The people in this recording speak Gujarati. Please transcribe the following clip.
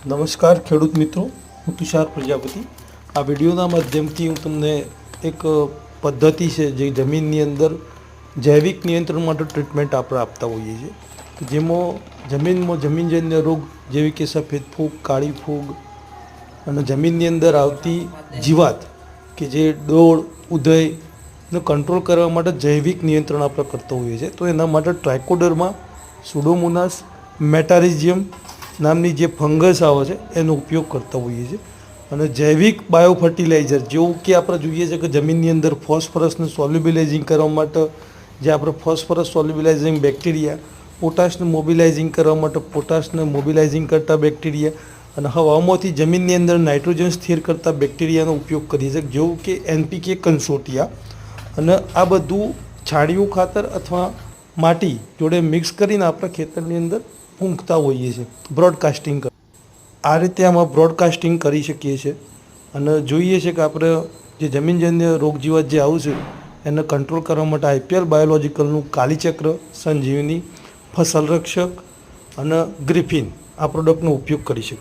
નમસ્કાર ખેડૂત મિત્રો, હું તુષાર પ્રજાપતિ। આ વિડીયોના માધ્યમથી હું તમને એક પદ્ધતિ છે જે જમીનની અંદર જૈવિક નિયંત્રણ માટે ટ્રીટમેન્ટ આપણે આપતા હોઈએ છીએ, જેમાં જમીનમાં જમીનજન્ય રોગ જેવી કે સફેદ ફૂગ, કાળી ફૂગ અને જમીનની અંદર આવતી જીવાત કે જે ડોળ, ઉધઈનો કંટ્રોલ કરવા માટે જૈવિક નિયંત્રણ આપણે કરતા હોઈએ છીએ। તો એના માટે ટ્રાઇકોડર્મા, સુડોમોનાસ, મેટારિઝિયમ નામની જે ફંગસ આવે છે એનો ઉપયોગ કરતા હોઈએ છીએ। અને જૈવિક બાયો ફર્ટિલાઇઝર જેવું કે આપણે જોઈએ છે કે જમીનની અંદર ફોસ્ફરસને સોલ્યુબિલાઇઝિંગ કરવા માટે જે આપણે ફોસ્ફરસ સોલ્યુબિલાઇઝિંગ બેક્ટેરિયા, પોટાશને મોબિલાઇઝિંગ કરવા માટે પોટાશને મોબિલાઇઝિંગ કરતા બેક્ટેરિયા અને હવામાંથી જમીનની અંદર નાઇટ્રોજન સ્થિર કરતા બેક્ટેરિયાનો ઉપયોગ કરીએ છીએ, જેવું કે NPK કન્સોર્ટિયા। અને આ બધું છાણિયું ખાતર અથવા માટી જોડે મિક્સ કરીને આપણે ખેતરની અંદર ઊંઘતા હોઈએ છીએ, બ્રોડકાસ્ટિંગ આ રીતે આમાં બ્રોડકાસ્ટિંગ કરી શકીએ છીએ। અને જોઈએ છે કે આપણે જે જમીનજન્ય રોગ જીવાત જે આવશે એને કંટ્રોલ કરવા માટે IPL બાયોલોજિકલનું કાલીચક્ર, સંજીવની, ફસલ રક્ષક અને ગ્રિફિન આ પ્રોડક્ટનો ઉપયોગ કરી શકીએ।